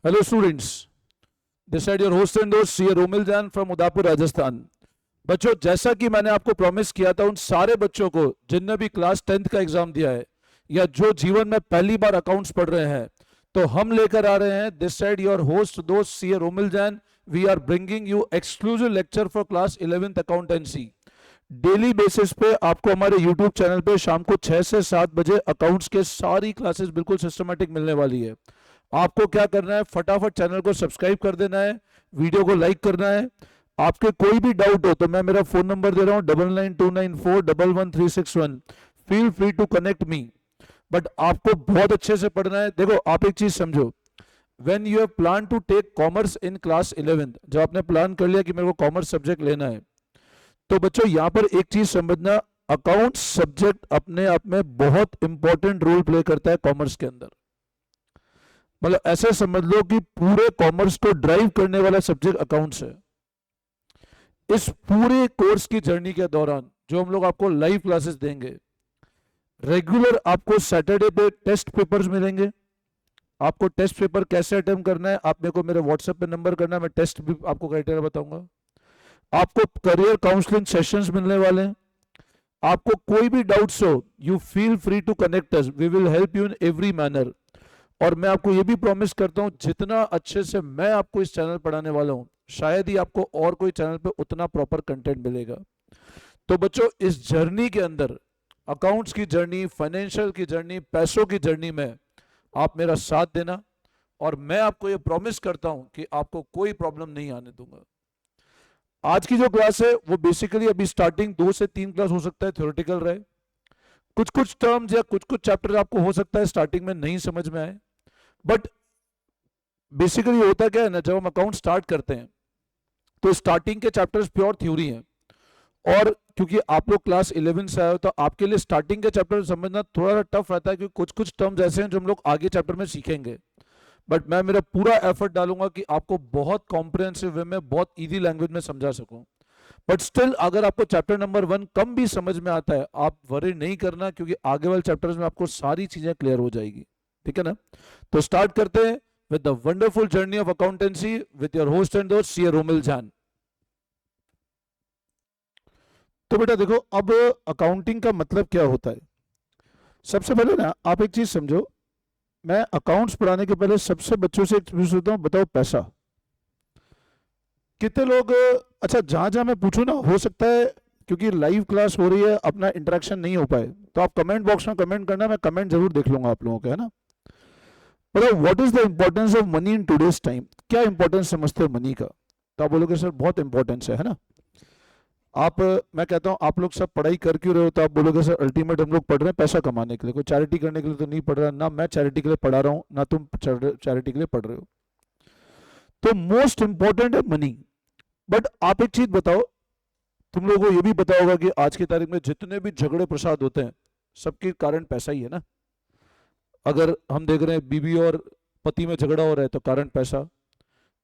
Hello students, this side your host and दोस्त सी रोमिल जान फ्रॉम उदयपुर राजस्थान। बच्चों, जैसा कि मैंने आपको प्रॉमिस किया था, उन सारे बच्चों को जिनने भी क्लास 10th का एग्जाम दिया है या जो जीवन में पहली बार अकाउंट्स पढ़ रहे हैं, तो हम लेकर आ रहे हैं दिस साइड योर होस्ट दोस्त सी रोमिल जान। We are bringing you exclusive lecture for class 11th accountancy. Daily basis पे आपको हमारे यूट्यूब चैनल पे शाम को 6 से 7 बजे अकाउंट्स के सारी क्लासेस बिल्कुल सिस्टमेटिक मिलने वाली है। आपको क्या करना है, फटाफट चैनल को सब्सक्राइब कर देना है, वीडियो को लाइक करना है। आपके कोई भी डाउट हो तो मैं मेरा फोन नंबर दे रहा हूं 9929411361। Feel free to connect me. But आपको बहुत अच्छे से पढ़ना है। देखो, आप एक चीज समझो, when you have plan to take commerce in class 11th, जब आपने प्लान कर लिया कि मेरे को कॉमर्स सब्जेक्ट लेना है, तो बच्चों यहां पर एक चीज समझना, अकाउंट सब्जेक्ट अपने आप में बहुत इंपॉर्टेंट रोल प्ले करता है कॉमर्स के अंदर। मतलब ऐसे समझ लो कि पूरे कॉमर्स को ड्राइव करने वाला सब्जेक्ट अकाउंट्स है। इस पूरे कोर्स की जर्नी के दौरान जो हम लोग आपको लाइव क्लासेस देंगे, रेगुलर आपको सैटरडे पे टेस्ट पेपर्स मिलेंगे। आपको टेस्ट पेपर कैसे अटेम्प्ट करना है, आप मेरे को मेरे व्हाट्सएप पे नंबर करना है, मैं टेस्ट भी आपको क्राइटेरिया बताऊंगा। आपको करियर काउंसलिंग सेशंस मिलने वाले हैं। आपको कोई भी डाउट्स हो, you feel free to connect us, we will help you in every manner. और मैं आपको ये भी प्रॉमिस करता हूं, जितना अच्छे से मैं आपको इस चैनल पढ़ाने वाला हूं, शायद ही आपको और कोई चैनल पे उतना प्रॉपर कंटेंट मिलेगा। तो बच्चों, इस जर्नी के अंदर, अकाउंट्स की जर्नी, फाइनेंशियल की जर्नी, पैसों की जर्नी में आप मेरा साथ देना। और मैं आपको ये प्रॉमिस करता हूं कि आपको कोई प्रॉब्लम नहीं आने दूंगा। आज की जो क्लास है वो बेसिकली अभी स्टार्टिंग 2 से 3 क्लास हो सकता है थ्योरेटिकल रहे। कुछ कुछ टर्म्स या कुछ कुछ चैप्टर आपको हो सकता है स्टार्टिंग में नहीं समझ में आए। बट बेसिकली होता क्या है ना, जब हम अकाउंट स्टार्ट करते हैं तो स्टार्टिंग के चैप्टर्स प्योर थ्योरी हैं। और क्योंकि आप लोग क्लास 11 से आए हो, तो आपके लिए स्टार्टिंग के चैप्टर समझना थोड़ा टफ रहता है, क्योंकि कुछ कुछ टर्म्स ऐसे हैं जो हम लोग आगे चैप्टर में सीखेंगे। बट मैं मेरा पूरा एफर्ट डालूंगा कि आपको बहुत कॉम्प्रिहेंसिव वे में, बहुत इजी लैंग्वेज में समझा सकूं। बट स्टिल अगर आपको चैप्टर नंबर 1 कम भी समझ में आता है, आप वरी नहीं करना, क्योंकि आगे वाले चैप्टर्स में आपको सारी चीजें क्लियर हो जाएगी। ठीक है ना? तो स्टार्ट करते हैं with the wonderful journey of accountancy with your host and दोस्त सी रोमिल जान। तो बेटा देखो, अब अकाउंटिंग का मतलब क्या होता है। सबसे पहले ना आप एक चीज समझो, मैं अकाउंट्स पढ़ाने के पहले सबसे बच्चों से एक पूछता हूं, बताओ पैसा कितने लोग, अच्छा जहां जहां मैं पूछूं ना, हो सकता है क्योंकि लाइव क्लास हो रही है अपना इंटरेक्शन नहीं हो पाए, तो आप कमेंट बॉक्स में कमेंट करना, मैं कमेंट जरूर देख लूंगा आप लोगों के, है ना। बताओ, what is the importance of money in today's time. क्या इंपॉर्टेंस समझते हो मनी का? तो आप बोलोगे सर बहुत इंपॉर्टेंस है ना। आप, मैं कहता हूं आप लोग सब पढ़ाई कर क्यों रहे हो, तो आप बोलोगे सर अल्टीमेट हम लोग पढ़ रहे हैं पैसा कमाने के लिए, कोई चैरिटी करने के लिए तो नहीं पढ़ रहा। ना मैं चैरिटी के लिए पढ़ा रहा हूं, ना तुम चैरिटी के लिए पढ़ रहे हो। तो मोस्ट इंपॉर्टेंट है मनी। बट आप एक चीज बताओ, तुम लोगों को ये भी पता होगा कि आज की तारीख में जितने भी झगड़े प्रसाद होते हैं, सबके कारण पैसा ही है ना। अगर हम देख रहे हैं बीवी और पति में झगड़ा हो रहा है तो कारण पैसा,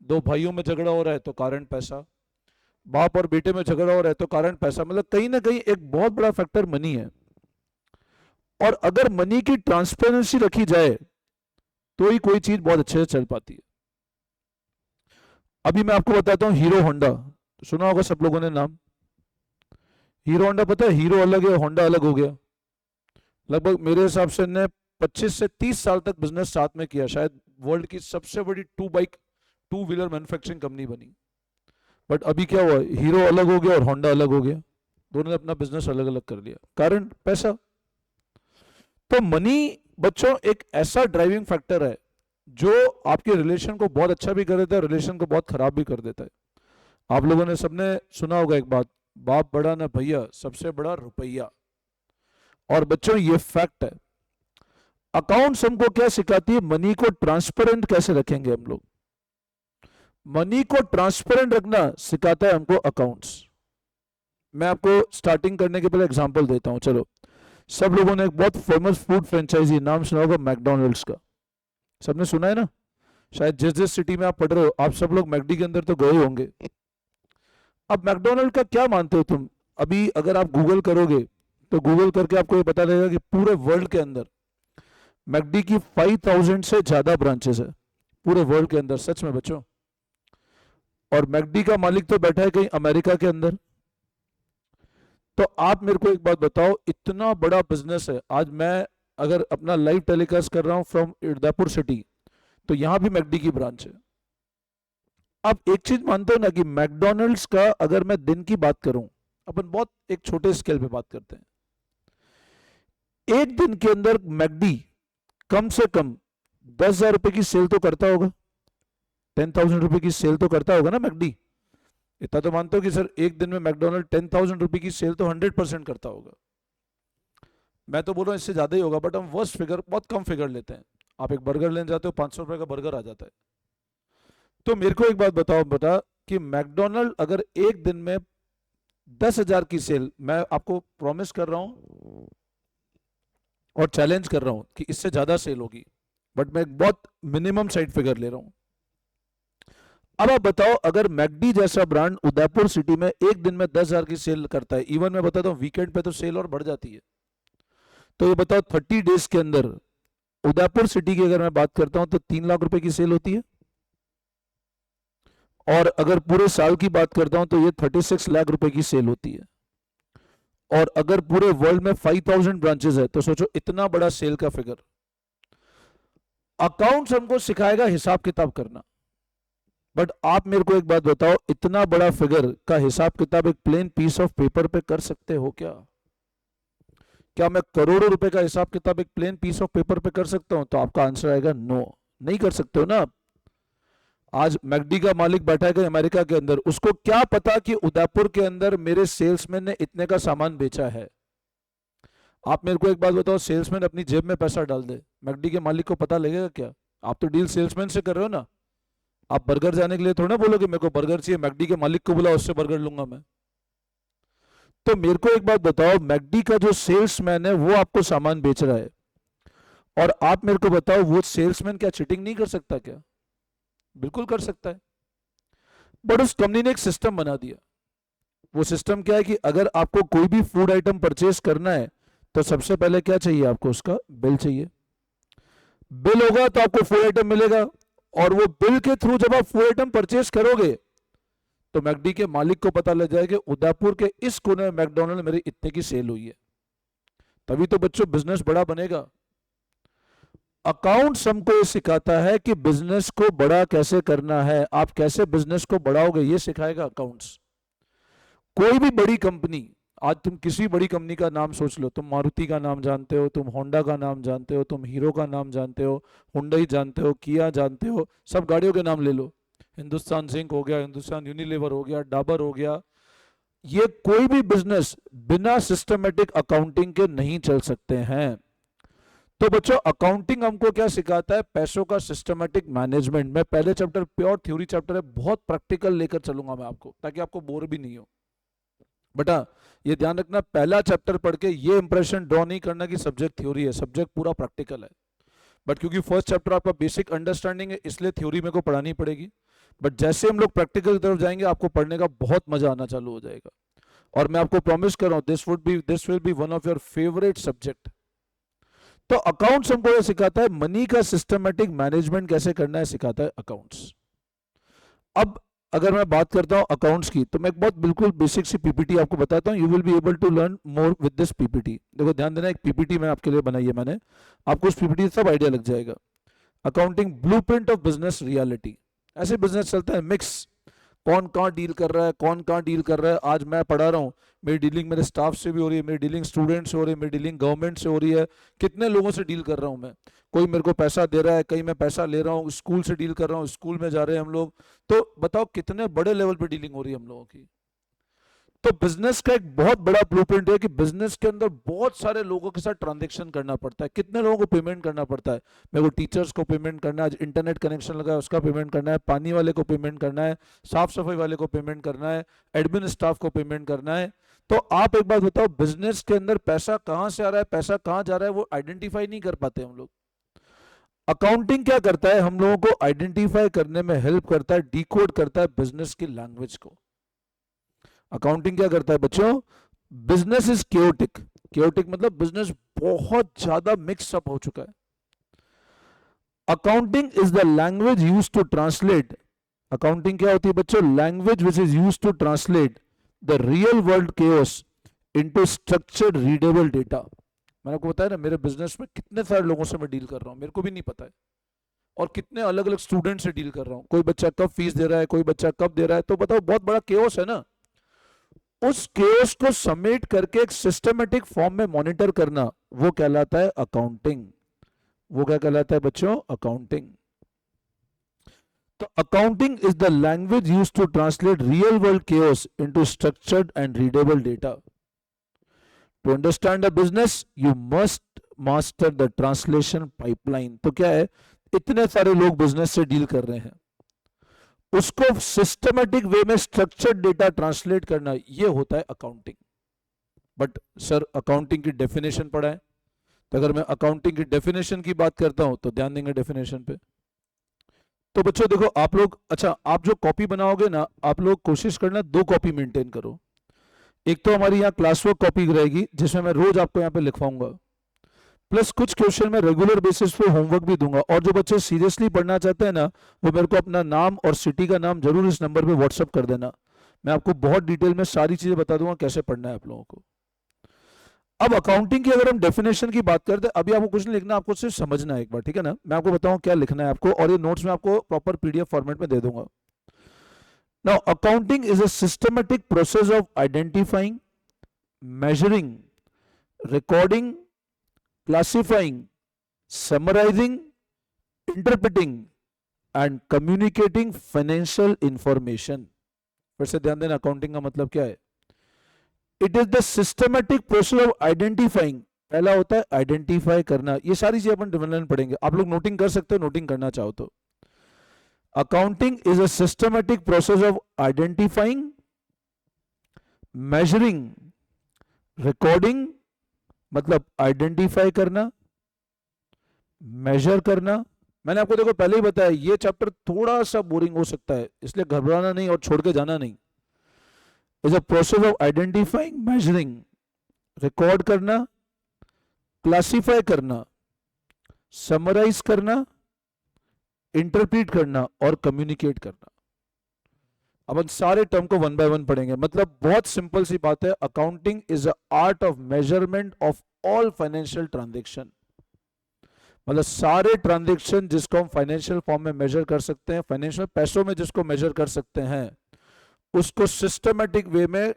दो भाइयों में झगड़ा हो रहा है तो कारण पैसा, बाप और बेटे में झगड़ा हो रहा है तो कारण पैसा। मतलब कहीं ना कहीं एक बहुत बड़ा फैक्टर मनी है। और अगर मनी की ट्रांसपेरेंसी रखी जाए तो ही कोई चीज बहुत अच्छे से चल पाती है। अभी मैं आपको बताता हूं, हीरो होंडा सुना होगा सब लोगों ने नाम। हीरो होंडा, पता है हीरो अलग है, होंडा अलग हो गया। लगभग मेरे हिसाब से ने 25 से 30 साल तक बिजनेस साथ में किया, शायद वर्ल्ड की सबसे बड़ी टू व्हीलर मैन्युफैक्चरिंग कंपनी बनी। बट अभी क्या हुआ, हीरो अलग हो गया और होंडा अलग हो गया, दोनों ने अपना बिजनेस अलग अलग कर लिया, कारण पैसा। तो मनी बच्चों एक ऐसा ड्राइविंग फैक्टर है जो आपके रिलेशन को बहुत अच्छा भी कर देता है, रिलेशन को बहुत खराब भी कर देता है। आप लोगों ने सबने सुना होगा एक बात, बाप बड़ा ना भैया, सबसे बड़ा रुपया। और बच्चों ये फैक्ट है। अकाउंट्स हमको क्या सिखाती है, मनी को ट्रांसपेरेंट कैसे रखेंगे हम लोग। मनी को ट्रांसपेरेंट रखना सिखाता है हमको अकाउंट्स। मैं आपको स्टार्टिंग करने के पहले एग्जांपल देता हूं। चलो, सब लोगों ने एक बहुत फेमस फूड फ्रेंचाइजी नाम सुना होगा, मैकडोनल्ड्स का। सबने सुना है ना। शायद जिस जिस सिटी में आप पढ़ रहे हो, आप सब लोग मैकडी के अंदर तो गए होंगे। अब मैकडोनल्ड का क्या मानते हो तुम? अभी अगर आप गूगल करोगे तो गूगल करके आपको ये पता लगेगा कि पूरे वर्ल्ड के अंदर मैकडी की 5000 से ज्यादा ब्रांचेस है। पूरे वर्ल्ड के अंदर, सच में बच्चों। और मैकडी का मालिक तो बैठा है कहीं अमेरिका के अंदर। तो आप मेरे को एक बात बताओ, इतना बड़ा बिजनेस है। आज मैं अगर अपना लाइव टेलीकास्ट कर रहा हूं फ्रॉम उदयपुर सिटी, तो यहां भी मैकडी की ब्रांच है। अब एक चीज मानते हो ना कि मैकडोनल्ड्स का अगर मैं दिन की बात करूं, अपन बहुत एक छोटे स्केल पे बात करते हैं, एक दिन के अंदर मैकडी कम से कम 10,000 रुपए की सेल तो करता होगा, 10,000 रुपए की सेल तो करता होगा ना मैकडी। इतना तो मानते हो कि सर एक दिन में मैकडोनल्ड 10,000 रुपए की सेल तो 100% करता होगा। मैं तो बोल रहा हूं इससे ज्यादा ही होगा, बट हम वर्स्ट फिगर, बहुत कम फिगर लेते हैं। आप एक बर्गर लेने जाते हो, 500 रुपए का बर्गर आ जाता है। तो मेरे को एक बात बताओ बेटा, कि मैकडोनल्ड अगर एक दिन में 10,000 की सेल, मैं आपको प्रॉमिस कर रहा हूं और चैलेंज कर रहा हूं कि इससे ज्यादा सेल होगी, बट मैं एक बहुत मिनिमम साइड फिगर ले रहा हूं। अब आप बताओ, अगर मैकडी जैसा ब्रांड उदयपुर सिटी में एक दिन में 10,000 की सेल करता है, इवन मैं बताता हूं वीकेंड पे तो सेल और बढ़ जाती है, तो ये बताओ 30 डेज के अंदर उदयपुर सिटी की अगर मैं बात करता हूं तो 3 लाख रुपए की सेल होती है। और अगर पूरे साल की बात करता हूं तो ये 36 लाख रुपए की सेल होती है। और अगर पूरे वर्ल्ड में 5,000 ब्रांचेस है, तो सोचो इतना बड़ा सेल का फिगर। अकाउंट्स हमको सिखाएगा हिसाब किताब करना, बट आप मेरे को एक बात बताओ, इतना बड़ा फिगर का हिसाब किताब एक प्लेन पीस ऑफ पेपर पे कर सकते हो क्या? क्या मैं करोड़ों रुपए का हिसाब किताब एक प्लेन पीस ऑफ पेपर पे कर सकता हूं? तो आपका आंसर आएगा नो, नहीं कर सकते हो ना आप। आज मैकडी का मालिक बैठा है अमेरिका के अंदर, उसको क्या पता कि उदयपुर के अंदर मेरे सेल्समैन ने इतने का सामान बेचा है? आप मेरे को एक बात बताओ, सेल्समैन अपनी जेब में पैसा डाल दे, मैकडी के मालिक को पता लगेगा क्या? आप तो डील सेल्समैन से कर रहे हो ना। आप बर्गर जाने के लिए थोड़ा ना बोलोगे मेरे को बर्गर चाहिए, मैकडी के मालिक को बुला, उससे बर्गर लूंगा मैं। तो मेरे को एक बात बताओ, मैकडी का जो सेल्समैन है वो आपको सामान बेच रहा है, और आप मेरे को बताओ वो सेल्समैन क्या चीटिंग नहीं कर सकता क्या? बिल्कुल कर सकता है। बट उस कंपनी ने एक सिस्टम बना दिया। वो सिस्टम क्या है कि अगर आपको कोई भी फूड आइटम परचेज करना है, तो सबसे पहले क्या चाहिए आपको? उसका बिल चाहिए। बिल होगा तो आपको फूड आइटम मिलेगा, और वो बिल के थ्रू जब आप फूड आइटम परचेज करोगे, तो मैकडी के मालिक को पता लग जाएगा उदयपुर के इस कोने में मैकडोनल्ड मेरी इतने की सेल हुई है। तभी तो बच्चों बिजनेस बड़ा बनेगा। अकाउंट्स हमको ये सिखाता है कि बिजनेस को बड़ा कैसे करना है, आप कैसे बिजनेस को बढ़ाओगे, ये सिखाएगा अकाउंट्स। कोई भी बड़ी कंपनी, आज तुम किसी बड़ी कंपनी का नाम सोच लो, तुम मारुति का नाम जानते हो, तुम होंडा का नाम जानते हो, तुम हीरो का नाम जानते हो, हुंडई जानते हो, किया जानते हो, सब गाड़ियों के नाम ले लो। हिंदुस्तान जिंक हो गया, हिंदुस्तान यूनिलीवर हो गया, डाबर हो गया। ये कोई भी बिजनेस बिना सिस्टमेटिक अकाउंटिंग के नहीं चल सकते हैं। तो बच्चों अकाउंटिंग हमको क्या सिखाता है? पैसों का सिस्टमेटिक मैनेजमेंट। मैं पहले चैप्टर प्योर थ्योरी चैप्टर है, बहुत प्रैक्टिकल लेकर चलूंगा मैं आपको, ताकि आपको बोर भी नहीं हो। बेटा ये ध्यान रखना, पहला चैप्टर पढ़ के ये इंप्रेशन ड्रॉ नहीं करना कि सब्जेक्ट थ्योरी है, सब्जेक्ट पूरा प्रैक्टिकल है। बट क्योंकि फर्स्ट चैप्टर आपका बेसिक अंडरस्टैंडिंग है, इसलिए थ्योरी मेरे को पढ़ानी पड़ेगी। बट जैसे हम लोग प्रैक्टिकल की तरफ जाएंगे, आपको पढ़ने का बहुत मजा आना चालू हो जाएगा। और मैं आपको प्रॉमिस कर रहा हूं, this will be one of your favourite subject. तो अकाउंट्स हमको ये सिखाता है, मनी का सिस्टमेटिक मैनेजमेंट कैसे करना है, सिखाता है अकाउंट्स। अब अगर मैं बात करता हूं अकाउंट्स की, तो मैं एक बहुत बिल्कुल बेसिक सी पीपीटी आपको बताता हूं। You will be able to learn more with this PPT. देखो ध्यान देना, एक पीपीटी मैं आपके लिए बनाई है मैंने, आपको उस पीपीटी से सब आइडिया लग जाएगा। Accounting blueprint of business reality. ऐसे बिजनेस चलता है मिक्स, कौन कहाँ डील कर रहा है, कौन कहाँ डील कर रहा है। आज मैं पढ़ा रहा हूँ, मेरी डीलिंग मेरे स्टाफ से भी हो रही है, मेरी डीलिंग स्टूडेंट से हो रही है, मेरी डीलिंग गवर्नमेंट से हो रही है, कितने लोगों से डील कर रहा हूँ मैं। कोई मेरे को पैसा दे रहा है, कहीं मैं पैसा ले रहा हूँ, स्कूल से डील कर रहा हूँ, स्कूल में जा रहे हैं हम लोग। तो बताओ कितने बड़े लेवल पे डीलिंग हो रही है हम लोगों की। तो बिजनेस का एक बहुत बड़ा ब्लूप्रिंट है कि बिजनेस के अंदर बहुत सारे लोगों के साथ ट्रांजैक्शन करना पड़ता है, कितने लोगों को पेमेंट करना पड़ता है। मेरे को टीचर्स को पेमेंट करना है, आज इंटरनेट कनेक्शन लगा है उसका पेमेंट करना है, पानी वाले को पेमेंट करना है, साफ सफाई वाले को पेमेंट करना है, एडमिन स्टाफ को पेमेंट करना है। तो आप एक बात बताओ, बिजनेस के अंदर पैसा कहां से आ रहा है, पैसा कहां जा रहा है, वो आइडेंटिफाई नहीं कर पाते हम लोग। अकाउंटिंग क्या करता है? हम लोगों को आइडेंटिफाई करने में हेल्प करता है, डिकोड करता है बिजनेस की लैंग्वेज को। अकाउंटिंग क्या करता है बच्चों? Business is chaotic. क्योटिक मतलब बिजनेस बहुत ज्यादा मिक्सअप हो चुका है। Accounting is the language use to translate, accounting क्या होती है बच्चों? Language which is use to translate the real world chaos into structured readable data. मैंने आपको बताया ना, मेरे बिजनेस में कितने सारे लोगों से मैं डील कर रहा हूं, मेरे को भी नहीं पता है, और कितने अलग अलग स्टूडेंट से डील कर रहा हूं, कोई बच्चा कब फीस दे रहा है, कोई बच्चा कब दे रहा है, तो बताओ बहुत बड़ा केओस है ना। उस केओस को समेट करके एक सिस्टमेटिक फॉर्म में मॉनिटर करना, वो कहलाता है अकाउंटिंग। वो क्या कहलाता है बच्चों? अकाउंटिंग। तो accounting is the language use to translate real world chaos into structured and readable data. To understand the business you must master the translation pipeline. तो क्या है, इतने सारे लोग बिजनेस से डील कर रहे हैं, उसको सिस्टमेटिक वे में स्ट्रक्चर्ड डेटा ट्रांसलेट करना, ये होता है अकाउंटिंग। बट सर अकाउंटिंग की डेफिनेशन पढ़ा है, तो अगर मैं अकाउंटिंग की डेफिनेशन की बात करता हूं तो ध्यान देंगे डेफिनेशन पे। तो बच्चों देखो आप लोग, अच्छा आप जो कॉपी बनाओगे ना, आप लोग कोशिश करना 2 कॉपी मेंटेन करो। एक तो हमारी यहाँ क्लास वर्क कॉपी रहेगी जिसमें मैं रोज आपको यहाँ पे लिखवाऊंगा, प्लस कुछ क्वेश्चन मैं रेगुलर बेसिस पे होमवर्क भी दूंगा। और जो बच्चे सीरियसली पढ़ना चाहते हैं ना, वो मेरे को अपना नाम और सिटी का नाम जरूर इस नंबर पे व्हाट्सअप कर देना, मैं आपको बहुत डिटेल में सारी चीजें बता दूंगा कैसे पढ़ना है आप लोगों को। अब अकाउंटिंग की अगर हम डेफिनेशन की बात करते हैं, अभी आपको कुछ नहीं लिखना, आपको सिर्फ समझना है एक बार, ठीक है ना। मैं आपको बताऊं क्या लिखना है आपको, और ये नोट्स में आपको प्रॉपर पीडीएफ फॉर्मेट में दे दूंगा। Now accounting is a systematic process of identifying, measuring, recording, classifying, summarizing, interpreting and communicating financial information। फिर से ध्यान देना, अकाउंटिंग का मतलब क्या है? It is the systematic process of identifying, पहला होता है आइडेंटिफाई करना, ये सारी चीजें अपन डिविजन पढ़ेंगे, आप लोग नोटिंग कर सकते हो नोटिंग करना चाहो तो। Accounting is a systematic process of identifying, measuring, recording मतलब आइडेंटिफाई करना, मेजर करना। मैंने आपको देखो पहले ही बताया ये चैप्टर थोड़ा सा बोरिंग हो सकता है, इसलिए घबराना नहीं और छोड़ के जाना नहीं। Is a process of identifying, measuring, record करना, क्लासिफाई करना, समराइज करना, इंटरप्रीट करना और कम्युनिकेट करना। अब हम सारे टर्म को 1 बाय 1 पढ़ेंगे। मतलब बहुत सिंपल सी बात है, accounting is a art of measurement of all financial transaction. मतलब सारे ट्रांजैक्शन जिसको हम फाइनेंशियल फॉर्म में मेजर कर सकते हैं, फाइनेंशियल पैसों में जिसको मेजर कर सकते हैं, उसको सिस्टमेटिक वे में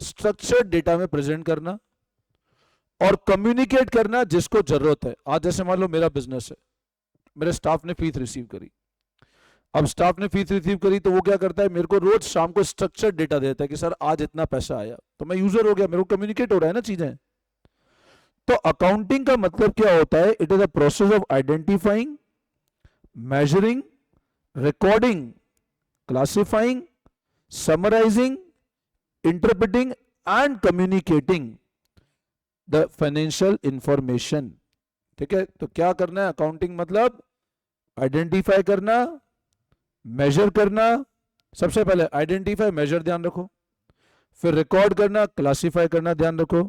स्ट्रक्चर्ड डेटा में प्रेजेंट करना और कम्युनिकेट करना जिसको जरूरत है। आज जैसे मान लो मेरा बिजनेस है, मेरे स्टाफ ने फीस रिसीव करी, अब स्टाफ ने फीस रिसीव करी तो वो क्या करता है, मेरे को रोज शाम को स्ट्रक्चर्ड डेटा देता है कि सर आज इतना पैसा आया, तो मैं यूजर हो गया, मेरे को कम्युनिकेट हो रहा है ना चीजें। तो अकाउंटिंग का मतलब क्या होता है? It is a process of identifying, measuring, recording, classifying, summarising, interpreting and communicating the financial information. ठीक है, तो क्या करना है? अकाउंटिंग मतलब आइडेंटिफाई करना, मेजर करना, सबसे पहले आइडेंटिफाई मेजर ध्यान रखो, फिर रिकॉर्ड करना, क्लासिफाई करना ध्यान रखो,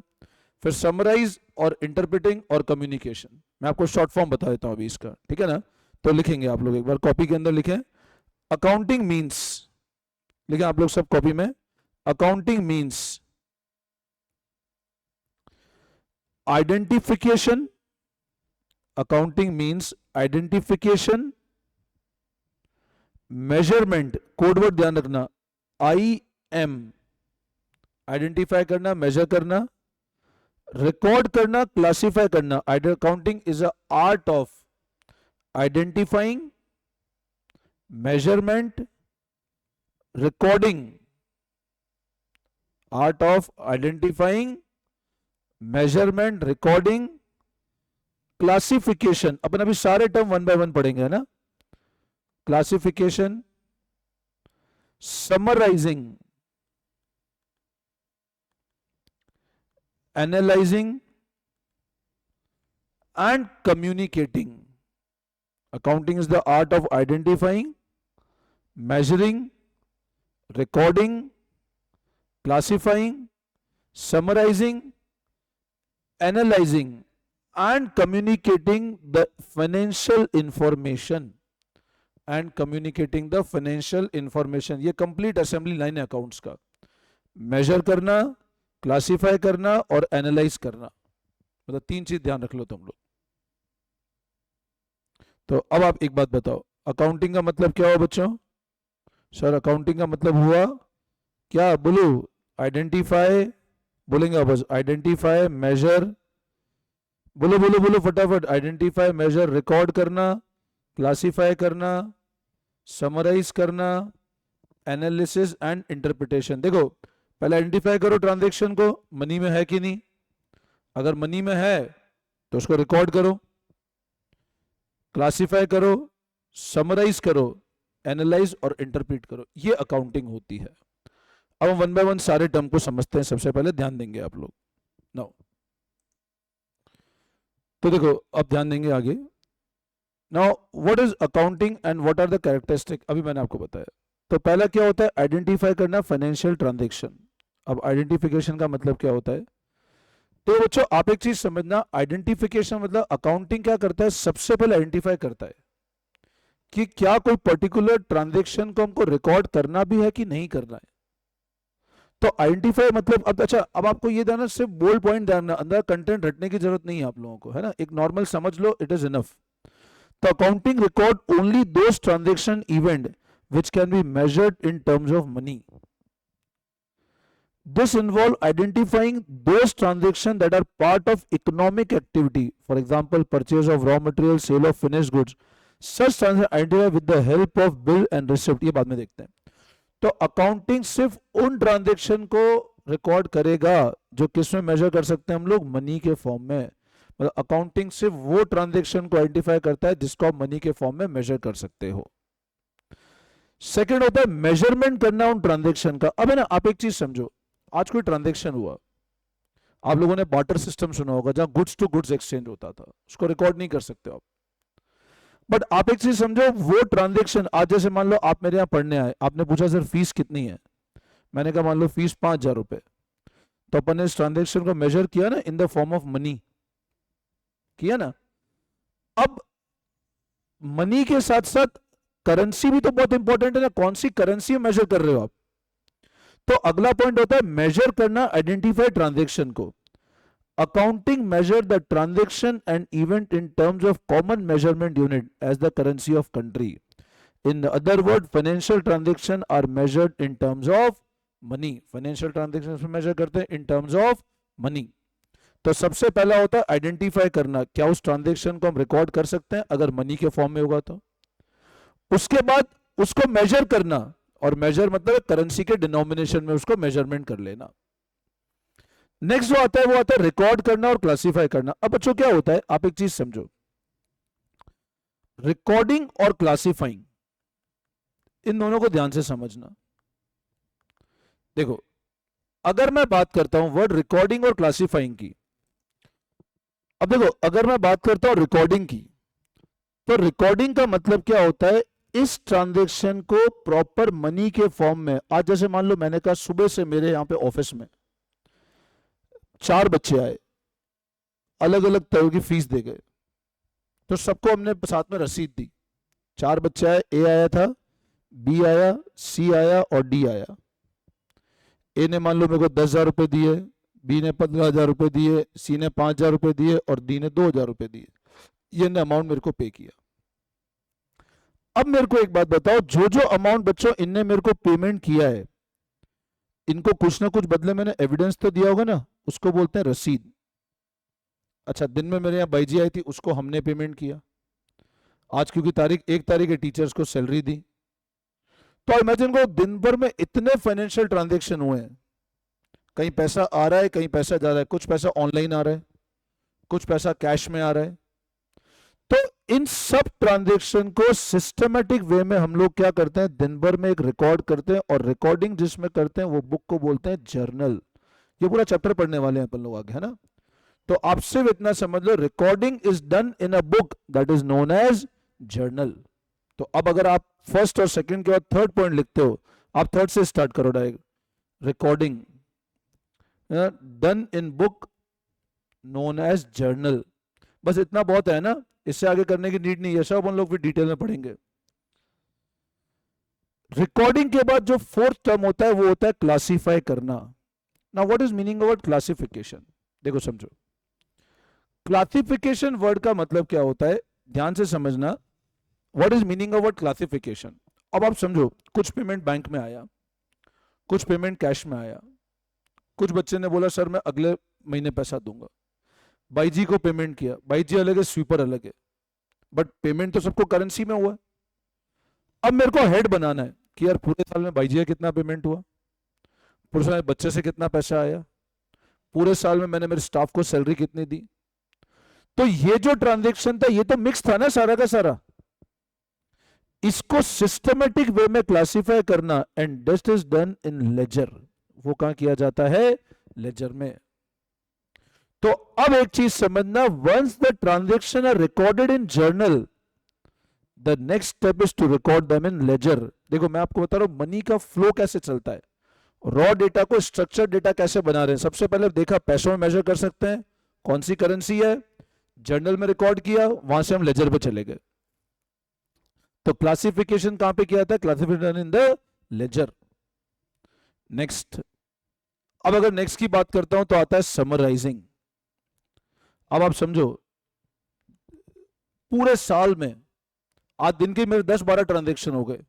फिर समराइज और इंटरप्रेटिंग और कम्युनिकेशन। मैं आपको शॉर्ट फॉर्म बता देता हूं अभी इसका, ठीक है ना। तो लिखेंगे आप लोग, एक बार कॉपी के अंदर लिखें, अकाउंटिंग मीन्स, लिखें आप लोग सब कॉपी में, accounting means identification, accounting means identification, measurement, codeword ध्यान रखना, IM, आइडेंटिफाई करना, मेजर करना, रिकॉर्ड करना, क्लासिफाई करना। Accounting is a art of identifying, measurement, recording, art of identifying, measurement, recording, classification. अपन अभी सारे टर्म 1 बाय 1 पढ़ेंगे है ना। Classification, summarising, analyzing and communicating. Accounting is the art of identifying, measuring, recording, classifying, summarizing, analyzing and communicating the financial information and communicating the financial information. ये complete assembly line है accounts का, major करना, classify करना और analyse करना, मतलब तीन चीज ध्यान रख लो तुम लोग। तो अब आप एक बात बताओ, अकाउंटिंग का मतलब क्या हुआ बच्चों? सर अकाउंटिंग का मतलब हुआ क्या? बोलो, आइडेंटिफाई, बोलेंगे आप बस, आइडेंटिफाई, मेजर, बोलो बोलो बोलो फटाफट, आइडेंटिफाई, मेजर, रिकॉर्ड करना, क्लासिफाई करना, समराइज करना, एनालिसिस एंड इंटरप्रिटेशन। देखो पहले आइडेंटिफाई करो ट्रांजैक्शन को, मनी में है कि नहीं, अगर मनी में है तो उसको रिकॉर्ड करो, क्लासिफाई करो, समराइज करो, एनालाइज और इंटरप्रेट करो, ये अकाउंटिंग होती है। अब हम वन बाय वन सारे टर्म को समझते हैं, सबसे पहले ध्यान देंगे आप लोग नाउ। तो देखो अब ध्यान देंगे आगे। Now what is accounting and what are the characteristic, अभी मैंने आपको बताया। तो पहला क्या होता है? आइडेंटिफाई करना फाइनेंशियल ट्रांजैक्शन। अब आइडेंटिफिकेशन का मतलब क्या होता है? तो बच्चों आप एक चीज समझना, आइडेंटिफिकेशन मतलब अकाउंटिंग क्या करता है, सबसे पहले आइडेंटिफाई करता है कि क्या कोई पर्टिकुलर ट्रांजैक्शन को हमको रिकॉर्ड करना भी है कि नहीं करना है। तो आइडेंटिफाई मतलब, अब अच्छा, अब आपको ये ध्यान, सिर्फ बोल्ड पॉइंट ध्यान, अंदर कंटेंट रटने की जरूरत नहीं है आप लोगों को, है ना, एक नॉर्मल समझ लो, इट इज इनफ। तो accounting record only those transaction event which can be measured in terms of money. This involves identifying those transactions that are part of economic activity, for example purchase of raw material, sale of finished goods. Such transactions identify with the help of bill and receipt। ये बाद में देखते हैं। तो accounting सिर्फ उन transaction को record करेगा जो किस में मेजर कर सकते हैं हम लोग, मनी के फॉर्म में। मतलब अकाउंटिंग सिर्फ वो ट्रांजेक्शन को आइडेंटिफाई करता है जिसको आप मनी के फॉर्म में मेजर कर सकते हो। सेकेंड होता है मेजरमेंट करना उन ट्रांजेक्शन का। अब है ना, आप एक चीज समझो, आज कोई ट्रांजेक्शन हुआ, आप लोगों ने बार्टर सिस्टम सुना होगा जहां गुड्स टू गुड्स एक्सचेंज होता था, उसको रिकॉर्ड नहीं कर सकते आप। बट आप एक चीज समझो, वो ट्रांजेक्शन आज जैसे मान लो आप मेरे यहां पढ़ने आए, आपने पूछा सर फीस कितनी है, मैंने कहा मान लो फीस 5,000 रुपए, तो अपन ने इस ट्रांजेक्शन को मेजर किया ना in the form of money, किया ना। अब मनी के साथ साथ करेंसी भी तो बहुत इंपॉर्टेंट है ना, कौन सी करेंसी मेजर कर रहे हो आप। तो अगला पॉइंट होता है मेजर करना आइडेंटिफाई ट्रांजैक्शन को। Accounting measure the transaction and event in terms of common measurement unit as the currency of country. In other word financial transaction are measured in terms of money. Financial transaction measure करते हैं इन terms of money. तो सबसे पहला होता है identify करना, क्या उस ट्रांजैक्शन को हम रिकॉर्ड कर सकते हैं अगर मनी के फॉर्म में होगा तो। उसके बाद उसको मेजर करना, और मेजर मतलब करेंसी के डिनोमिनेशन में उसको मेजरमेंट कर लेना। नेक्स्ट जो आता है वो आता है रिकॉर्ड करना और क्लासिफाई करना। अब बच्चों क्या होता है, आप एक चीज समझो, रिकॉर्डिंग और क्लासिफाइंग, इन दोनों को ध्यान से समझना। देखो अगर मैं बात करता हूं वर्ड रिकॉर्डिंग और क्लासिफाइंग की, अब देखो अगर मैं बात करता हूं रिकॉर्डिंग की, तो रिकॉर्डिंग का मतलब क्या होता है, इस ट्रांजैक्शन को प्रॉपर मनी के फॉर्म में। आज जैसे मान लो मैंने कहा सुबह से मेरे यहां पे ऑफिस में 4 बच्चे आए, अलग अलग तरह की फीस दे गए, तो सबको हमने साथ में रसीद दी। 4 बच्चे आए, ए आया था, बी आया, सी आया और डी आया। ए ने मान लो मेरे को 10,000 रुपए दिए, बी ने 15,000 रुपए दिए, सी ने 5,000 रुपए दिए और डी ने 2,000 रुपए दिए। ये अमाउंट मेरे को पे किया। अब मेरे को एक बात बताओ, जो जो अमाउंट बच्चों इनने मेरे को पेमेंट किया है, इनको कुछ ना कुछ बदले मैंने एविडेंस तो दिया होगा ना, उसको बोलते हैं रसीद। अच्छा दिन में मेरे यहाँ बाईजी आई थी, उसको हमने पेमेंट किया। आज क्योंकि तारीख 1 तारीख है, टीचर्स को सैलरी दी। तो इमेजिन को दिन भर में इतने फाइनेंशियल ट्रांजेक्शन हुए हैं, कहीं पैसा आ रहा है कहीं पैसा जा रहा है, कुछ पैसा ऑनलाइन आ रहा है, कुछ पैसा कैश में आ रहा है। तो इन सब ट्रांजैक्शन को सिस्टमेटिक वे में हम लोग क्या करते हैं, दिन भर में एक रिकॉर्ड करते हैं, और रिकॉर्डिंग जिसमें करते हैं वो बुक को बोलते हैं जर्नल। ये पूरा चैप्टर पढ़ने वाले हैं अपन लोग आगे, है ना। तो आप सिर्फ इतना समझ लो, recording is done in a book that is known as journal. तो अब अगर आप फर्स्ट और सेकंड के बाद थर्ड पॉइंट लिखते हो, आप थर्ड से स्टार्ट करो direct. Recording done in book known as journal. बस इतना बहुत है ना, इससे आगे करने की नीड नहीं है, सब हम लोग फिर डिटेल में पढ़ेंगे। रिकॉर्डिंग के बाद जो फोर्थ टर्म होता है वो होता है क्लासिफाई करना। Now what is meaning of classification? देखो समझो, क्लासिफिकेशन वर्ड का मतलब क्या होता है, ध्यान से समझना। What is meaning of classification? अब आप समझो, कुछ पेमेंट बैंक में आया, कुछ पेमेंट कैश में आया, कुछ बच्चे ने बोला सर मैं अगले महीने पैसा दूंगा, भाई जी को पेमेंट किया, भाई जी अलग है, स्वीपर अलग है, बट पेमेंट तो सबको करेंसी में हुआ है। अब मेरे को हेड बनाना है कि यार पूरे साल में भाई जी का कितना पेमेंट हुआ, पूरे साल में बच्चे से कितना पैसा आया, पूरे साल में मैंने मेरे स्टाफ को सैलरी कितनी दी। तो ये जो ट्रांजेक्शन था ये तो मिक्स था ना सारा का सारा, इसको सिस्टमेटिक वे में क्लासिफाई करना, and this is done in ledger. वो कहां किया जाता है? लेजर में। तो अब एक चीज समझना, once the transaction are recorded in journal, the next step is to record them in ledger. देखो मैं आपको बता रहा हूं मनी का फ्लो कैसे चलता है, रॉ डेटा को स्ट्रक्चर डेटा कैसे बना रहे हैं। सबसे पहले देखा पैसों में मेजर कर सकते हैं, कौन सी करेंसी है, जर्नल में रिकॉर्ड किया, वहां से हम लेजर पे चले गए। तो क्लासिफिकेशन कहां पे किया था? Classification in the ledger. Next, अब अगर नेक्स्ट की बात करता हूं तो आता है समराइजिंग। अब आप समझो, पूरे साल में आज दिन के मेरे 10-12 ट्रांजेक्शन हो गए,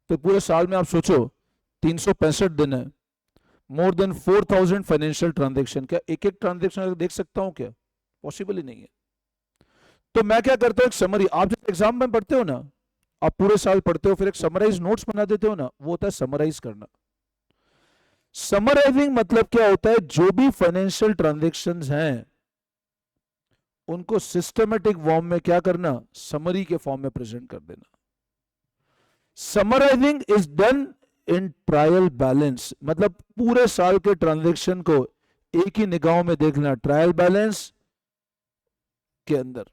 तो पूरे साल में आप सोचो 365 दिन है, मोर देन 4000 फाइनेंशियल ट्रांजेक्शन। क्या एक एक ट्रांजेक्शन देख सकता हूं क्या? पॉसिबल ही नहीं है। तो मैं क्या करता हूं, एक समरी, आप जब एग्जाम में पढ़ते हो ना, आप पूरे साल पढ़ते हो फिर एक समराइज नोट्स बना देते हो ना, वो होता है समराइज करना। समराइजिंग मतलब क्या होता है, जो भी फाइनेंशियल ट्रांजेक्शंस हैं उनको सिस्टमेटिक फॉर्म में क्या करना, समरी के फॉर्म में प्रेजेंट कर देना। Summarising is done in trial balance, मतलब पूरे साल के ट्रांजेक्शन को एक ही निगाहों में देखना, ट्रायल बैलेंस के अंदर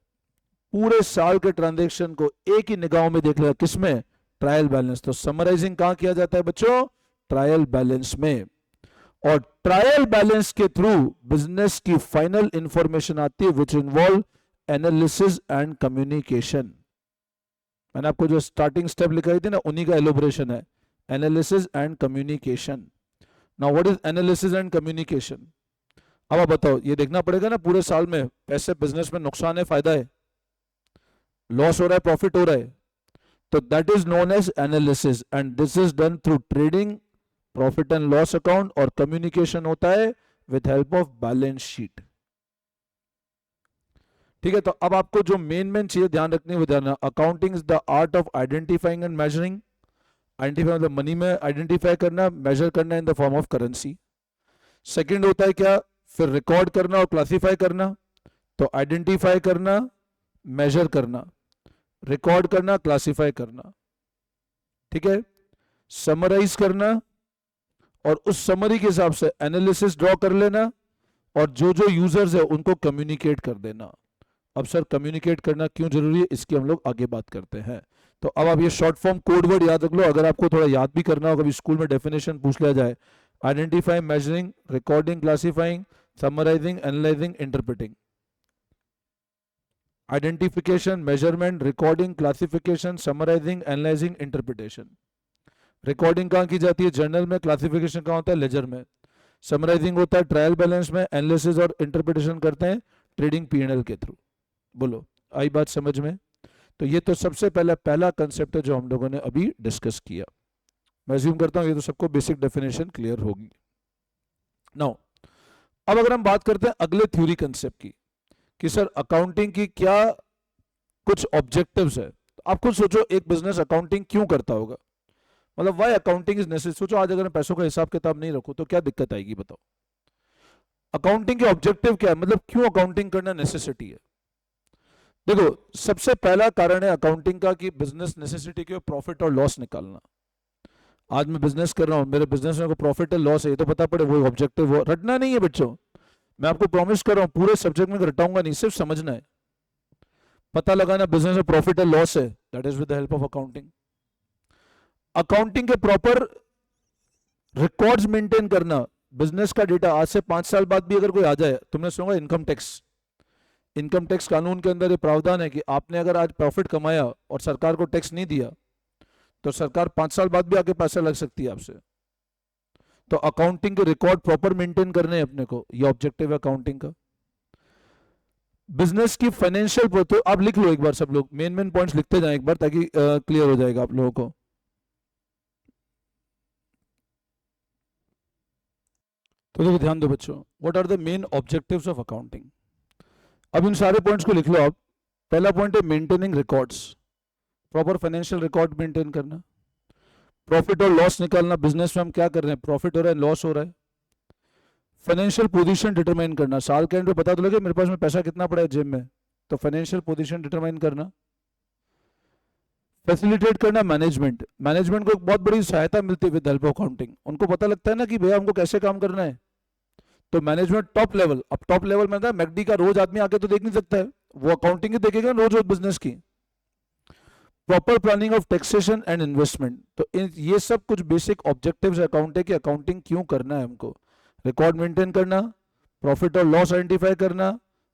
पूरे साल के ट्रांजेक्शन को एक ही निगाहों में देख लेगा, किसमें? Trial balance. तो समराइजिंग कहां किया जाता है बच्चों? ट्रायल बैलेंस में। और ट्रायल बैलेंस के थ्रू बिजनेस की फाइनल इंफॉर्मेशन आती है which involve analysis and communication. मैंने आपको जो स्टार्टिंग स्टेप लिखाई थी ना, उन्हीं का एलोबरेशन है, analysis and communication. Now what is analysis and communication? अब आप बताओ, ये देखना पड़ेगा ना पूरे साल में पैसे बिजनेस में नुकसान है, फायदा है, लॉस हो रहा है, प्रॉफिट हो रहा है, तो that is known as analysis, and this is done through trading, profit and loss account, और कम्युनिकेशन होता है with help of balance sheet. ठीक है, तो अब आपको जो मेन चीजें ध्यान रखनी है वो ध्यान, accounting is the art of identifying and measuring. Identify मतलब मनी में आइडेंटिफाई करना, मेजर करना in the form of currency. Second होता है क्या? फिर रिकॉर्ड करना और क्लासिफाई करना। तो आइडेंटिफाई करना, मेजर करना, रिकॉर्ड करना, क्लासिफाई करना, ठीक है, समराइज करना, और उस समरी के हिसाब से एनालिसिस ड्रॉ कर लेना, और जो जो यूजर्स है उनको कम्युनिकेट कर देना। अब सर कम्युनिकेट करना क्यों जरूरी है, इसकी हम लोग आगे बात करते हैं। तो अब आप ये शॉर्ट फॉर्म कोड वर्ड याद रख लो, अगर आपको थोड़ा याद भी करना हो, कभी स्कूल में डेफिनेशन पूछ लिया जाए, identifying, measuring, recording, classifying, summarising, analysing, interpreting. Identification, measurement, recording, classification, summarising, analysing, interpretation. रिकॉर्डिंग कहां की जाती है? जर्नल में। क्लासिफिकेशन कहां होता है? लेजर में। समराइजिंग होता है ट्रायल बैलेंस में। एनालिसिस और इंटरप्रिटेशन करते हैं ट्रेडिंग पीएनएल के थ्रू। बोलो, आई बात समझ में? तो ये तो सबसे पहला कंसेप्ट है जो हम लोगों ने अभी डिस्कस किया। मैं अज्यूम करता हूं ये तो सबको बेसिक डेफिनेशन क्लियर होगी। नाउ अब अगर हम बात करते हैं अगले थ्योरी कंसेप्ट की, कि सर अकाउंटिंग की क्या कुछ ऑब्जेक्टिव्स है। तो आप खुद सोचो, एक बिजनेस अकाउंटिंग क्यों करता होगा, मतलब व्हाई अकाउंटिंग इज नेसेसरी। सोचो आज अगर मैं पैसों का हिसाब किताब नहीं रखूं तो क्या दिक्कत आएगी, बताओ। अकाउंटिंग के ऑब्जेक्टिव क्या है, मतलब क्यों अकाउंटिंग करना नेसेसिटी है। देखो सबसे पहला कारण है अकाउंटिंग का कि बिजनेस नेसेसिटी के प्रॉफिट और लॉस निकालना। आज मैं बिजनेस कर रहा हूं, मेरे बिजनेस में प्रॉफिट है लॉस है ये तो पता पड़े, वो ऑब्जेक्टिव वो रटना नहीं है बच्चों। मैं आपको प्रॉमिस कर रहा हूं पूरे सब्जेक्ट में रटाऊंगा नहीं, सिर्फ समझना है, पता लगाना बिजनेस में प्रॉफिट है लॉस है, that is with the help of accounting. Accounting के प्रॉपर रिकॉर्ड्स मेंटेन करना, बिजनेस का डेटा आज से 5 साल बाद भी अगर कोई आ जाए, तुमने सुना इनकम टैक्स, इनकम टैक्स कानून के अंदर ये प्रावधान है कि आपने अगर आज प्रॉफिट कमाया और सरकार को टैक्स नहीं दिया तो सरकार 5 साल बाद भी आके पैसा लग सकती है आपसे। तो अकाउंटिंग के रिकॉर्ड प्रॉपर मेंटेन करने हैं अपने को, ये ऑब्जेक्टिव है अकाउंटिंग का। बिजनेस की फाइनेंशियल, तो आप लिख लो एक बार, सब लोग मेन पॉइंट्स लिखते जाएं एक बार ताकि क्लियर हो जाएगा आप लोगों को। तो देखो ध्यान दो बच्चों, what are the main objectives of accounting. अब इन सारे पॉइंट्स को लिख लो आप। पहला पॉइंट है maintaining records, proper financial record maintain करना। प्रॉफिट और लॉस निकालना, बिजनेस में हम क्या कर रहे हैं, प्रॉफिट हो रहा है लॉस हो रहा है। फाइनेंशियल पोजीशन डिटरमाइन करना, साल के एंड पे पता तो लगे मेरे पास में पैसा कितना पड़ा है जेब में, तो फाइनेंशियल पोजीशन डिटरमाइन करना। फैसिलिटेट करना मैनेजमेंट, मैनेजमेंट को एक बहुत बड़ी सहायता मिलती है विद हेल्प ऑफ अकाउंटिंग। उनको पता लगता है ना कि भैया हमको कैसे काम करना है, तो मैनेजमेंट टॉप लेवल, अब टॉप लेवल में था मैकडी का रोज आदमी आके तो देख नहीं सकता है, वो अकाउंटिंग ही देखेगा रोज रोज बिजनेस की। Proper planning of taxation and investment, तो ये सब कुछ बेसिक ऑब्जेक्टिव्स अकाउंट है कि अकाउंटिंग क्यों करना है हमको। रिकॉर्ड मेंटेन करना, प्रॉफिट और लॉस आइडेंटिफाई करना,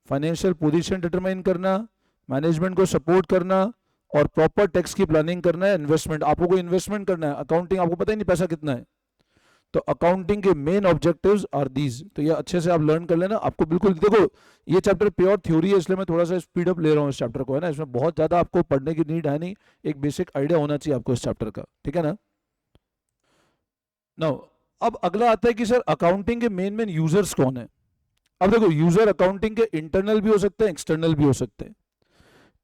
फाइनेंशियल पोजीशन डिटरमाइन करना, मैनेजमेंट को सपोर्ट करना और प्रॉपर टैक्स की प्लानिंग करना है। इन्वेस्टमेंट, आपको कोई इन्वेस्टमेंट करना है, अकाउंटिंग आपको पता ही नहीं पैसा कितना है, तो अकाउंटिंग के मेन ऑब्जेक्टिव्स आर दीज। तो ये अच्छे से आप लर्न कर लेना, आपको बिल्कुल देखो ये चैप्टर प्योर थ्योरी है इसलिए मैं थोड़ा सा स्पीड अप ले रहा हूँ इस चैप्टर को, है ना, इसमें बहुत ज्यादा आपको पढ़ने की नीड है नहीं, एक बेसिक आइडिया होना चाहिए आपको इस चैप्टर का, ठीक है ना। नाउ अब अगला आता है कि सर अकाउंटिंग के मेन यूजर्स कौन है। अब देखो यूजर अकाउंटिंग के इंटरनल भी हो सकते हैं, एक्सटर्नल भी हो सकते हैं।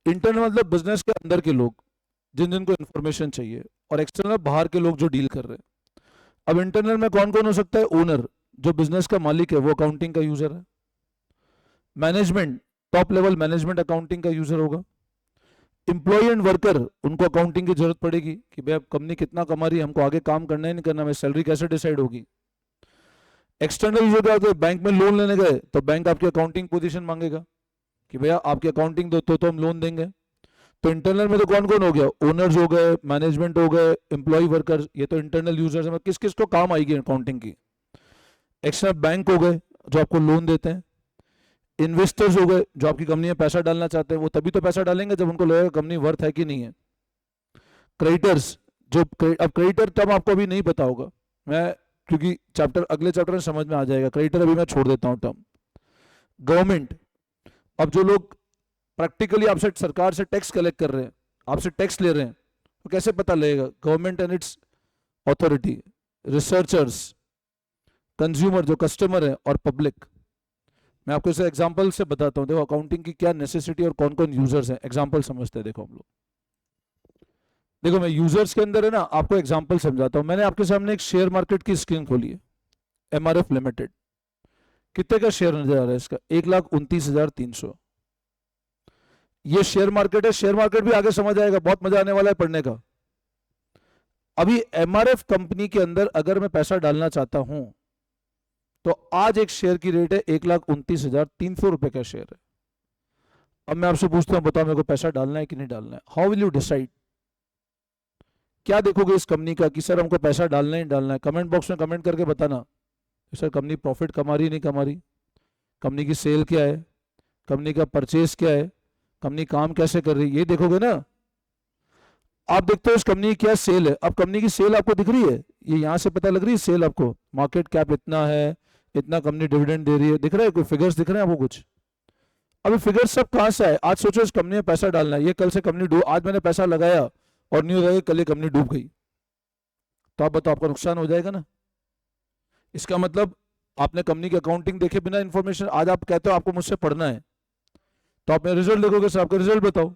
इंटरनल मतलब बिजनेस के अंदर के लोग जिन जिनको इन्फॉर्मेशन चाहिए, और एक्सटर्नल बाहर के लोग जो डील कर रहे हैं। अब इंटरनल में कौन कौन हो सकता है, ओनर जो बिजनेस का मालिक है वो अकाउंटिंग का यूजर है। Management, top level management accounting का यूजर होगा। एम्प्लॉय एंड वर्कर, उनको अकाउंटिंग की जरूरत पड़ेगी कि भाई अब कंपनी कितना कमा रही है, हमको आगे काम करना है नहीं करना, मेरी सैलरी कैसे डिसाइड होगी। एक्सटर्नल यूजर क्या होता है, बैंक में लोन लेने गए तो बैंक आपकी अकाउंटिंग पोजीशन मांगेगा कि भैया आपकी अकाउंटिंग दो तो हम लोन देंगे। तो इंटरनल में तो कौन कौन हो गया, ओनर्स हो गए, मैनेजमेंट हो गए, एम्प्लॉय वर्कर्स, ये तो इंटरनल यूजर्स है, किस किस को काम आएगी अकाउंटिंग की। एक्सटर्नल बैंक हो गए जो आपको लोन देते हैं। इन्वेस्टर्स हो गए जो आपकी कंपनी में पैसा डालना चाहते हैं, वो तभी तो पैसा डालेंगे जब उनको लगेगा कंपनी वर्थ है कि नहीं है। क्रेडिटर्स, जो अब क्रेडिटर टर्म आपको अभी नहीं पता होगा, मैं क्योंकि चैप्टर अगले चैप्टर में समझ में आ जाएगा, क्रेडिटर अभी मैं छोड़ देता हूँ टर्म। गवर्नमेंट, अब जो लोग प्रैक्टिकली आपसे सरकार से टैक्स कलेक्ट कर रहे हैं, आपसे टैक्स ले रहे हैं, तो कैसे पता लगेगा, government and it's authority. Researchers, consumer जो कस्टमर है, और पब्लिक। मैं आपको इसे एग्जांपल से बताता हूं, देखो अकाउंटिंग की क्या नेसेसिटी और कौन कौन यूजर्स हैं, एग्जांपल समझते हैं। देखो हम लोग, देखो मैं यूजर्स के अंदर है ना आपको एग्जांपल समझाता हूं। मैंने आपके सामने एक शेयर मार्केट की स्क्रीन खोली है, एमआरएफ लिमिटेड। कितने का शेयर नजर आ रहा है इसका, 1,29,300। ये शेयर मार्केट है, शेयर मार्केट भी आगे समझ आएगा, बहुत मजा आने वाला है पढ़ने का। अभी एमआरएफ कंपनी के अंदर अगर मैं पैसा डालना चाहता हूं तो आज एक शेयर की रेट है 1,29,300 रुपए का शेयर है। अब मैं आपसे पूछता हूं, बताओ मेरे को पैसा डालना है कि नहीं डालना है, हाउ विल यू डिसाइड। क्या देखोगे इस कंपनी का कि सर हमको पैसा डालना ही डालना है। कमेंट बॉक्स में कमेंट करके बताना सर कंपनी प्रॉफिट कमा रही नहीं कमा रही, कंपनी की सेल क्या है, कंपनी का परचेज क्या है, कंपनी काम कैसे कर रही है, ये देखोगे ना। आप देखते हो इस कंपनी की क्या सेल है, अब कंपनी की सेल आपको दिख रही है, ये यहां से पता लग रही है सेल आपको, मार्केट कैप इतना है, इतना कंपनी डिविडेंड दे रही है, दिख रहा है कोई फिगर्स दिख रहे हैं आपको कुछ। अभी फिगर्स सब कहां से आए, आज सोचो इस कंपनी में पैसा डालना है, ये कल से कंपनी डूब, आज मैंने पैसा लगाया और न्यूज आई कल ये कंपनी डूब गई, तो आप बताओ आपका नुकसान हो जाएगा ना। इसका मतलब आपने कंपनी की अकाउंटिंग देखे बिना इंफॉर्मेशन, आज आप कहते हो आपको मुझसे पढ़ना है तो आप मेरे रिजल्ट देखोगे सर आपका रिजल्ट बताओ,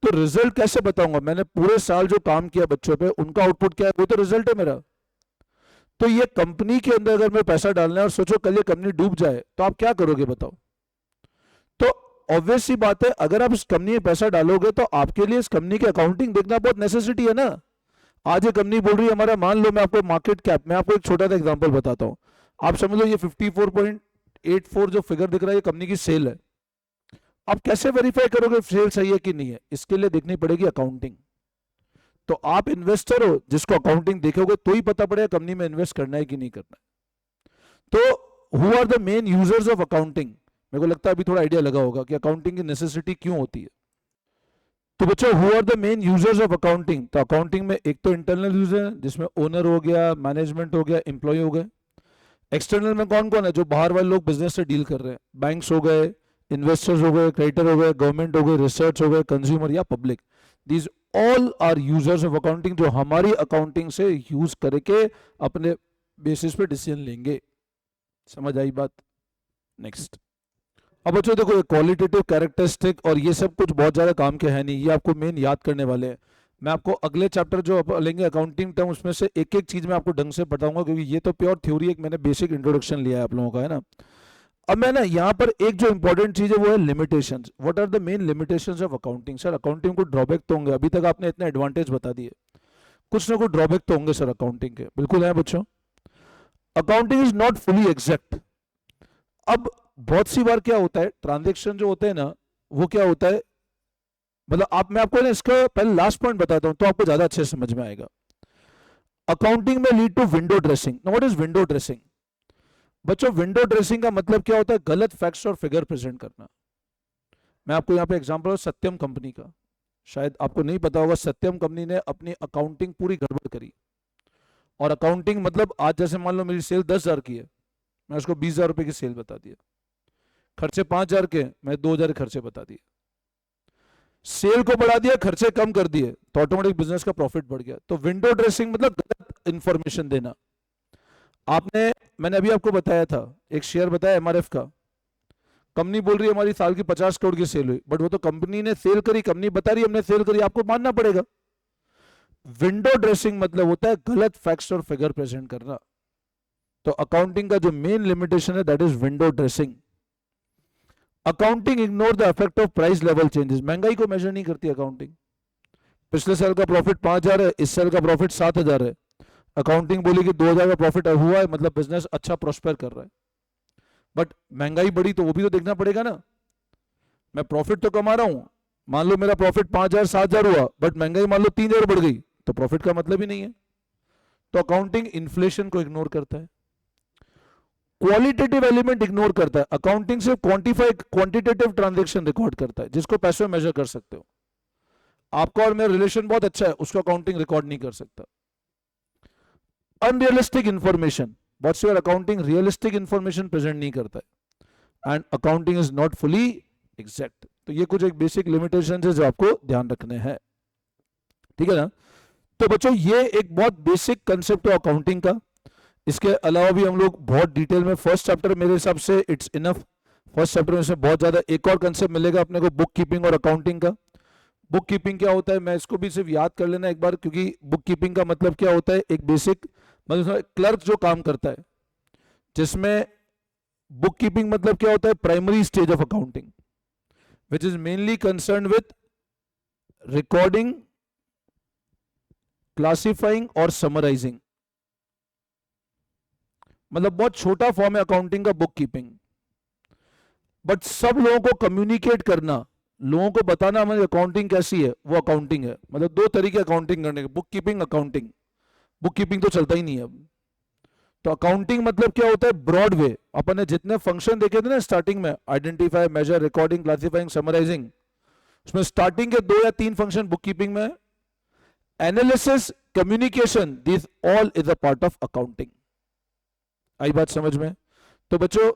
तो रिजल्ट कैसे बताऊंगा, मैंने पूरे साल जो काम किया बच्चों पे उनका आउटपुट क्या है, वो तो रिजल्ट है मेरा। तो ये कंपनी के अंदर अगर मैं पैसा डालना है और सोचो कल ये कंपनी डूब जाए तो आप क्या करोगे बताओ। तो ऑब्वियस सी बात है, अगर आप इस कंपनी में पैसा डालोगे तो आपके लिए इस कंपनी की अकाउंटिंग देखना बहुत नेसेसिटी है ना। आज ये कंपनी बोल रही है हमारा, मान लो मैं आपको मार्केट कैप, मैं आपको एक छोटा सा एग्जांपल बताता हूं, आप समझ लो ये 54.84 जो फिगर दिख रहा है ये कंपनी की सेल है। आप कैसे वेरीफाई करोगे सेल सही है कि नहीं है, इसके लिए देखनी पड़ेगी अकाउंटिंग। तो आप इन्वेस्टर हो, जिसको अकाउंटिंग देखोगे तो ही पता पड़ेगा कंपनी में इन्वेस्ट करना है कि नहीं करना है। तो who are the main users of accounting, मेरे को लगता है अभी थोड़ा आइडिया लगा होगा कि अकाउंटिंग की नेसेसिटी क्यों होती है। तो बच्चों who are the main users of accounting, तो अकाउंटिंग में एक तो इंटरनल यूजर है जिसमें ओनर हो गया, मैनेजमेंट हो गया, एम्प्लॉय हो गए। एक्सटर्नल में कौन कौन है, जो बाहर वाले लोग बिजनेस से डील कर रहे हैं, बैंक्स हो गए, इन्वेस्टर्स हो गए, क्रेडिटर हो गए, गवर्नमेंट हो गए, रिसर्च हो गए, कंज्यूमर या public. These all are users of accounting, जो हमारी अकाउंटिंग से यूज करके अपने बेसिस पे डिसीजन लेंगे। समझ आई बात? नेक्स्ट। अब बच्चों देखो, क्वालिटेटिव कैरेक्टरिस्टिक और ये सब कुछ बहुत ज़्यादा काम के है नहीं, ये आपको मेन याद करने वाले हैं। मैं आपको अगले चैप्टर जो लेंगे अकाउंटिंग टर्म, उसमें से एक एक चीज़ मैं आपको ढंग से बताऊंगा, क्योंकि ये तो प्योर थ्योरी, एक मैंने बेसिक इंट्रोडक्शन लिया है आप लोगों का, है ना। अब मैं ना यहाँ पर एक जो इंपॉर्टेंट चीज़ है वो है limitations. What are the main limitations of accounting? Sir accounting को ड्रॉबैक तो होंगे, अभी तक आपने इतने एडवांटेज बता दिए, कुछ ना कुछ ड्रॉबैक तो होंगे सर अकाउंटिंग के, बिल्कुल है बच्चों। Accounting is not fully exact. अब बहुत सी बार क्या होता है, ट्रांजेक्शन जो होते हैं ना, वो क्या होता है, मतलब मैं आपको ना इसका पहले लास्ट पॉइंट बताता हूं तो आपको ज्यादा अच्छे से समझ में आएगा। अकाउंटिंग में lead to window dressing. What is window dressing? बच्चों विंडो ड्रेसिंग का मतलब क्या होता है, गलत फैक्ट्स और फिगर प्रेजेंट करना। मैं आपको यहाँ पे एग्जांपल, सत्यम कंपनी का, शायद आपको नहीं पता होगा, सत्यम कंपनी ने अपनी अकाउंटिंग पूरी गड़बड़ करी। और अकाउंटिंग मतलब आज जैसे मान लो मेरी सेल 10,000 की है, मैं उसको 20,000 रुपए की सेल बता दिया, खर्चे 5,000 के, मैं 2,000 खर्चे बता दिए, सेल को बढ़ा दिया, खर्चे कम कर दिए, तो ऑटोमेटिक बिजनेस का प्रॉफिट बढ़ गया। तो विंडो ड्रेसिंग मतलब गलत इंफॉर्मेशन देना। मैंने अभी आपको बताया था, एक शेयर बताया एमआरएफ का, कंपनी बोल रही है हमारी साल की 50 करोड़ की सेल हुई, बट वो तो कंपनी ने सेल करी, कंपनी बता रही है हमने सेल करी, आपको मानना पड़ेगा। विंडो ड्रेसिंग मतलब होता है गलत फैक्ट्स और फिगर प्रेजेंट करना। तो अकाउंटिंग का जो मेन लिमिटेशन है that is window dressing. Accounting ignore the effect of price level changes. महंगाई को मेजर नहीं करती अकाउंटिंग। पिछले साल का प्रॉफिट 5,000 है, इस साल का प्रॉफिट 7,000 है, अकाउंटिंग बोली कि 2,000 का प्रॉफिट हुआ है, मतलब बिजनेस अच्छा प्रॉस्पर कर रहा है। बट महंगाई बढ़ी तो वो भी तो देखना पड़ेगा ना। मैं प्रॉफिट तो कमा रहा हूं, मान लो मेरा प्रॉफिट 5,000 7,000 हुआ, बट महंगाई मान लो 3,000 बढ़ गई, तो प्रॉफिट का मतलब ही नहीं है। तो अकाउंटिंग इन्फ्लेशन को इग्नोर करता है, क्वालिटेटिव एलिमेंट इग्नोर करता है। अकाउंटिंग से क्वांटिटेटिव ट्रांजैक्शन रिकॉर्ड करता है, जिसको पैसों में मेजर कर सकते हो। आपका और मेरा रिलेशन बहुत अच्छा है, उसको अकाउंटिंग रिकॉर्ड नहीं कर सकता। अनरियलिस्टिक इंफॉर्मेशन, बहुत सी बार अकाउंटिंग रियलिस्टिक इंफॉर्मेशन प्रेजेंट नहीं करता है। And accounting is not fully exact. तो ये कुछ एक बेसिक लिमिटेशन है जो आपको ध्यान रखने हैं, ठीक है ना। तो बच्चों ये एक बहुत बेसिक कंसेप्ट है अकाउंटिंग का। इसके अलावा भी हम लोग बहुत डिटेल में, फर्स्ट चैप्टर मेरे हिसाब से इट्स इनफ। फर्स्ट चैप्टर में से बहुत ज्यादा एक और कंसेप्ट मिलेगा अपने को, बुक कीपिंग और अकाउंटिंग का। बुक कीपिंग क्या होता है, मैं इसको भी सिर्फ याद कर लेना एक बार, क्योंकि बुक कीपिंग का मतलब क्या होता है, एक बेसिक मतलब क्लर्क जो काम करता है, जिसमें बुक कीपिंग मतलब क्या होता है, primary stage of accounting which is mainly concern with recording, classifying और समराइजिंग। मतलब बहुत छोटा फॉर्म है अकाउंटिंग का बुक कीपिंग। बट सब लोगों को कम्युनिकेट करना, लोगों को बताना मतलब अकाउंटिंग कैसी है, वो अकाउंटिंग है। मतलब दो तरीके अकाउंटिंग करने के, book keeping, accounting. Book keeping तो चलता ही नहीं है अब। तो अकाउंटिंग मतलब क्या होता है, ब्रॉड वे। अपन ने जितने फंक्शन देखे थे ना स्टार्टिंग में, identify, measure, recording, classifying, summarising, उसमें स्टार्टिंग के 2 या 3 फंक्शन बुक कीपिंग में। Analysis, communication, this all is a part of accounting. आई बात समझ में? तो बच्चों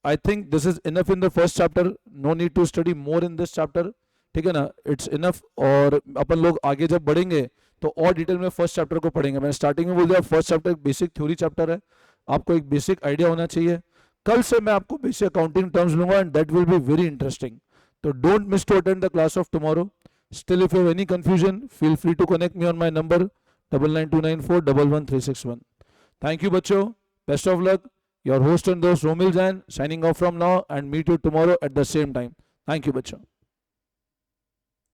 I think this is enough in the first chapter, no need to study more in this chapter, ठीक है ना, इट्स इनफ। और अपन लोग आगे जब बढ़ेंगे तो और डिटेल में फर्स्ट चैप्टर को पढ़ेंगे। मैंने स्टार्टिंग में बोल दिया फर्स्ट चैप्टर एक बेसिक थ्योरी चैप्टर है, आपको एक बेसिक आइडिया होना चाहिए। कल से मैं आपको बेसिक अकाउंटिंग टर्म्स लूंगा and that will be very interesting. तो don't miss to attend the class of tomorrow. Still, if you have any confusion, feel free to connect me on my number 9929411361. Thank you, बच्चों. Best of luck. Your host and host Romil Jain signing off from now and meet you tomorrow at the same time. Thank you, बच्चों.